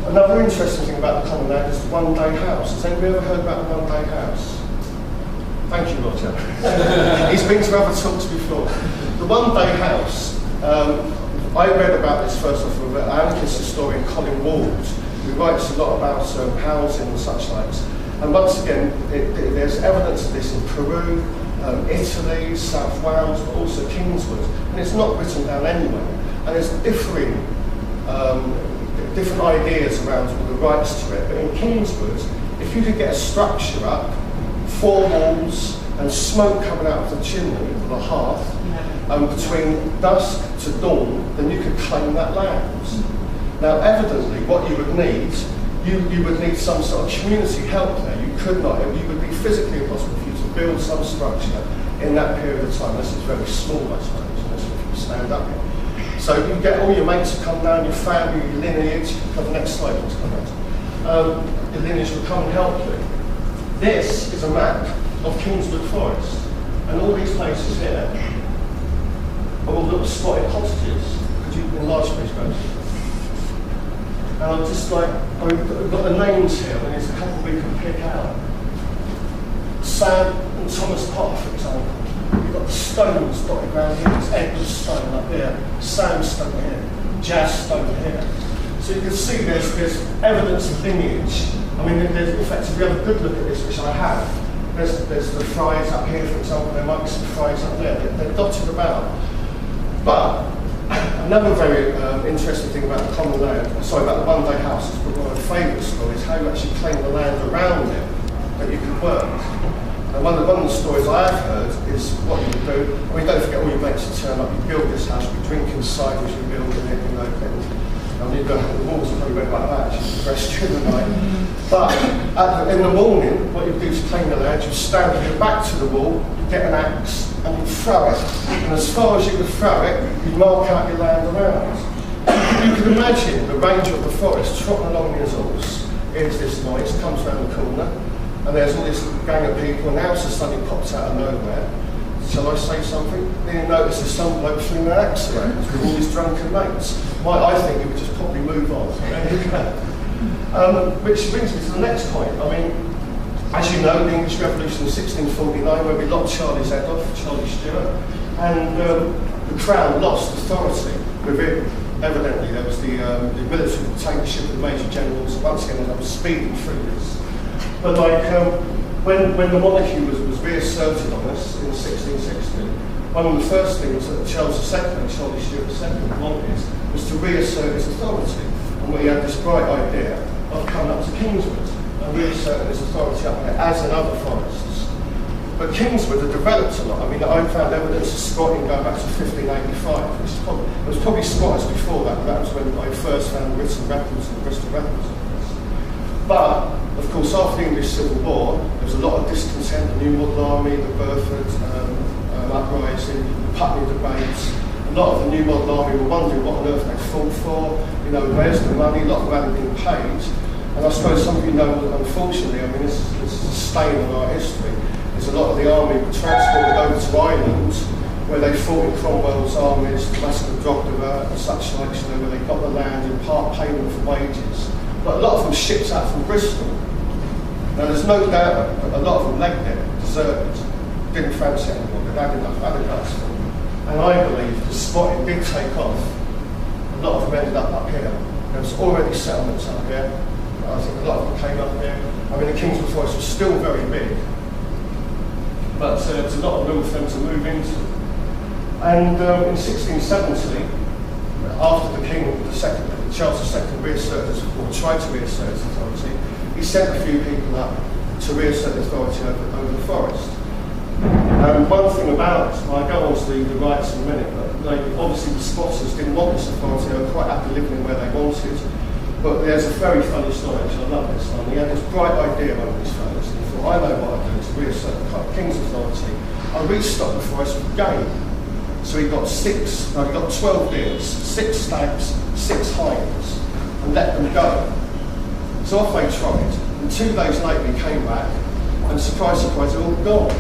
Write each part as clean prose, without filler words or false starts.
Another interesting thing about the common land is the one-day house. Has anybody ever heard about the one-day house? Thank you, Roger. He's been to other talks before. The one-day house, I read about this first of all from an anarchist historian, Colin Ward, who writes a lot about housing and such likes. And once again, there's evidence of this in Peru, Italy, South Wales, but also Kingswood. And it's not written down anywhere. And there's different ideas around the rights to it. But in Kingswood, if you could get a structure up, 4 walls, and smoke coming out of the chimney or the hearth, between dusk to dawn, then you could claim that land. Now, evidently, what you would need, you would need some sort of community help there. You could not, you would be physically impossible for you to build some structure in that period of time, unless it's very small, I suppose, unless you can stand up here. So you get all your mates to come down, your family, your lineage. The next slide, please, come out. Your lineage will come and help you. This is a map of Kingswood Forest, and all these places here are all little spotted cottages. Could you enlarge, please, guys? And I'm just like, I've got the names here, and there's a couple we can pick out. Sam and Thomas Potter, for example. You've got the stones dotted around here. There's Edward Stone up here, Sandstone here, Jazz Stone here. So you can see there's evidence of lineage. I mean, there's, in fact, if you have a good look at this, which I have, there's the friars up here, for example. There might be some friars up there. They're dotted about. But another very interesting thing about the common land, about the one-day house, is one of my favourite stories, how you actually claim the land around it that you can work. And one of the stories I have heard is what you would do. I mean, don't forget all your mates to turn up. You build this house, you drink inside as you're building it, you know. And you go, the walls are probably went like that, actually, the rest during the night. But in the morning, what you do is claim the land, you stand with your back to the wall, you get an axe, and you throw it. And as far as you can throw it, you mark out your land around. You can imagine the ranger of the forest trotting along his horse. Here's this noise, comes round the corner, and there's all this gang of people, and now suddenly pops out of nowhere. Shall I say something? Then you notice there's some bloke flinging an axe around with all his drunken mates. Well, I think he would just probably move on. Which brings me to the next point. I mean, as you know, the English Revolution in 1649, where we locked Charlie's head off, Charlie Stuart, and the Crown lost authority with it. Evidently, there was the military dictatorship of Major Generals. Once again, I was speeding through this. But like, when the monarchy was reasserted on us in 1660, one of the first things that Charles II, Charlie Stuart II, wanted was to reassert his authority. And we had this bright idea of coming up to Kingswood and reasserting his authority up there, as in other forests. But Kingswood had developed a lot. I mean, I found evidence of squatting going back to 1585, which it was probably squatters before that, but that was when I first found written records and Bristol records of this. But, of course, after the English Civil War, there was a lot of discontent, the New Model Army, the Burford uprising, the Putney debates. A lot of the New Model Army were wondering what on earth they fought for, you know, where's the money, a lot of them hadn't been paid. And I suppose some of you know, unfortunately, I mean, this is a stain on our history. There's a lot of the army were transported over to Ireland, where they fought in Cromwell's armies, the Massacre of Drogdeva and such like, you know, where they got the land in part payment for wages. But a lot of them shipped out from Bristol. Now, there's no doubt that a lot of them legged it, deserted, didn't fancy it anymore, they'd had enough, had a guts for them. And I believe the spotting did take off. A lot of them ended up here. There was already settlements up here. I think a lot of them came up here. I mean, the Kingswood Forest was still very big, but there's a lot of room for them to move into. And in 1670, after the King, Charles II reasserted, or tried to reassert his authority, he sent a few people up to reassert authority over the forest. And one thing about, well, I'll go on to the rights in a minute, but obviously the squatters didn't want this authority, they were quite happy living where they wanted. But there's a very funny story, actually, I love this one. He had this bright idea, one of these fellows, and he thought, I know what I'll do to reassert the King's authority. I'll restock the forest with game. So he got 12 deers, 6 stags, 6 hinds, and let them go. So off they tried, and 2 days later he came back, and surprise, surprise, they're all gone.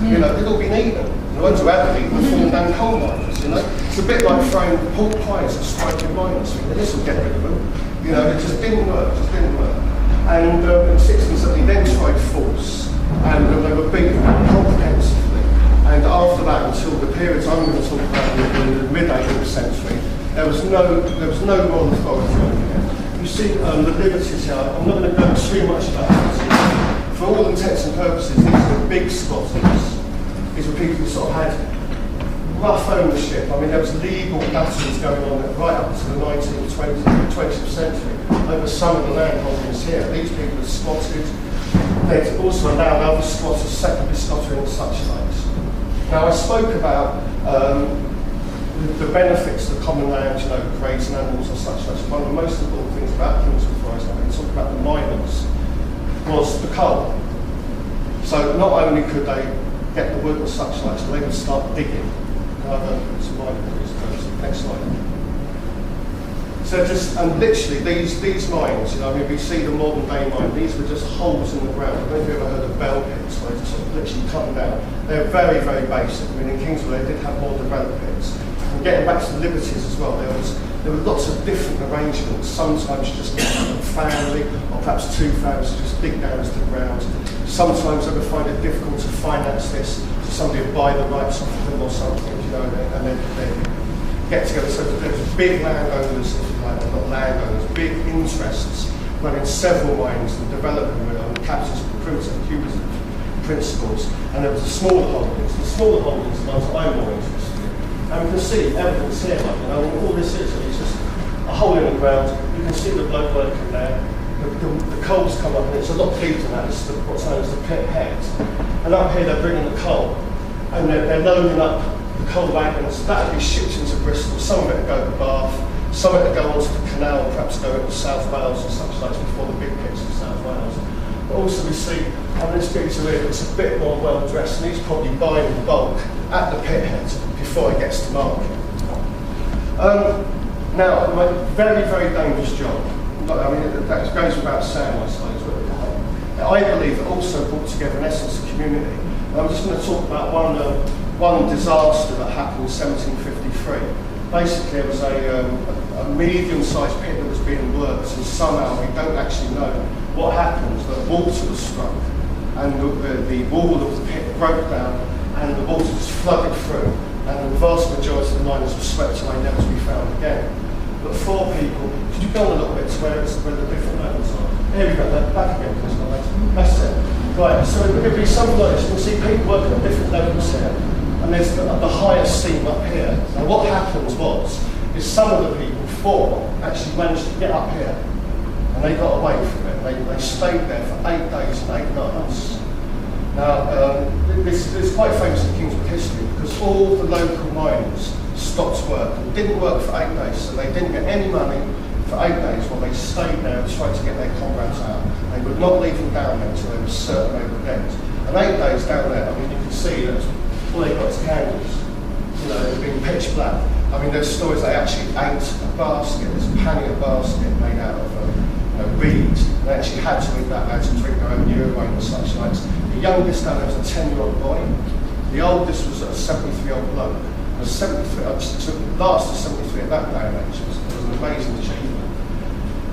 You know, they'd all been eaten. The ones who haven't eaten are falling down coal miners, you know. It's a bit like throwing pork pies at striking miners. This will get rid of them. You know, it just didn't work, And in 1670 then tried force, and they were beaten comprehensively. And after that, until the periods I'm going to talk about in the mid-18th century, there was no royal authority over here. You see the liberties here, I'm not going to go too much about liberties. For all intents and purposes, these are the big squatters. These were people who sort of had rough ownership. I mean, there was legal battles going on right up to the 19th, 20th century over some of the land holdings here. These people had squatted. They'd also allowed other squatters secondary squattering and such likes. Now, I spoke about the benefits of the common land, you know, grazing animals and such like. One of the most important things about Kingswood Forest, when we talk about the miners, was the coal. So not only could they get the wood and such like, so they would start digging. Next slide. So just, and literally these mines, you know, I mean, we see the modern day mine, these were just holes in the ground. I don't know if you've ever heard of bell pits, where they just sort of literally come down. They're very, very basic. I mean, in Kingswood, they did have more developed pits. And getting back to the liberties as well, there were lots of different arrangements. Sometimes you just get a family, or perhaps two families, just dig down to the ground. Sometimes they would find it difficult to finance this, so somebody would buy the rights off of them or something, you know, and then they get together. So there's big landowners, if you like, not landowners, big interests running several mines and developing them on the captain's cumulative principles. And there was the smaller holdings. The smaller holdings are the ones that I'm more interested in. And we can see evidence here, like, you know, all this is just a hole in the ground. You can see the bloke working there. The coal's come up, and it's a lot deeper than that. It's what's known as the pit head. And up here they're bringing the coal, and they're loading up the coal wagons. That would be shipped into Bristol. Some of it would go to Bath, some of it would go onto the canal, and perhaps go into South Wales and such like before the big pits in South Wales. But also we see on this picture here, it's a bit more well dressed, and he's probably buying in bulk at the pit head before it gets to market. Now, a very, very dangerous job. I mean, that goes without saying, I suppose. I believe it also brought together, in essence, a community. And I'm just going to talk about one disaster that happened in 1753. Basically, it was a medium-sized pit that was being worked, and somehow we don't actually know what happened. The water was struck, and the wall of the pit broke down, and the water just flooded through, and the vast majority of the miners were swept away, never to be found again. But 4 people, could you go on a little bit to where the different levels are? Here we go, back again, please. That's it. Right, so it would be something like this. You can see people working at different levels here, and there's the highest seam up here. Now what happens is some of the people, 4, actually managed to get up here, and they got away from it. They stayed there for 8 days and 8 nights. Now, this is quite famous in Kingswood history, because all the local miners stopped work and didn't work for 8 days, so they didn't get any money for 8 days while they stayed there and tried to get their comrades out. They would not leave them down there until they were certain they were dead. And 8 days down there, I mean, you can see that all they got is candles. You know, they've been pitch black. I mean, there's stories they actually ate a basket, this pannier basket made out of reeds. They actually had to eat that, they had to drink their own urine and such like. The youngest down there was a 10-year-old boy. The oldest was a 73-year-old bloke. The 73, last of 73 at that day and age was an amazing achievement.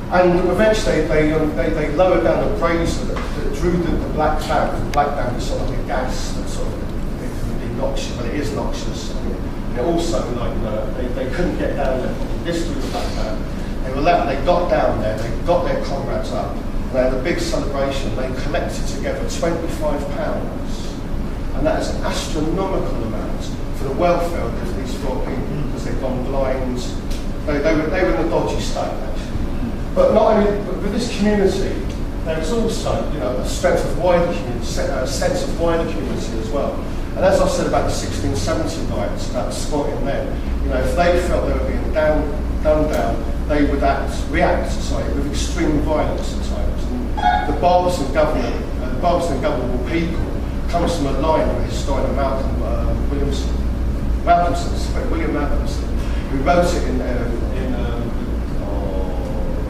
And eventually they lowered down the brazier that drew the black cloud. The black cloud is sort of like a gas that sort of can be noxious, but it is noxious. And it also, they couldn't get down there. This drew the black cloud. They got down there, they got their comrades up, and they had a big celebration. They collected together £25. And that is an astronomical amount for the welfare of these 4 people, because they've gone blind. They were in a dodgy state, actually. But not only, but with this community, there is also, a strength of wider community, a sense of wider community as well. And as I said about the 1670 riots, about squatting men, if they felt they were being done down, they would react with extreme violence at times. And the Barbarous and Ungovernable people comes from a line of a historian, William Malcolmson, who wrote it in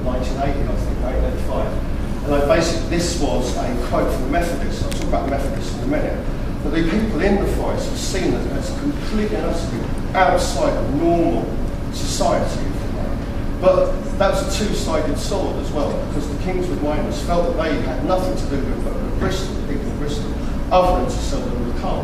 1980, I think, 1985. And basically, this was a quote from the Methodists. I'll talk about the Methodists in a minute. But the people in the forest were seen as completely and utterly outside of normal society, if you like. But that was a two-sided sword as well, because the Kingswood miners felt that they had nothing to do with Bristol, the people of Bristol, other than to sell them the coal.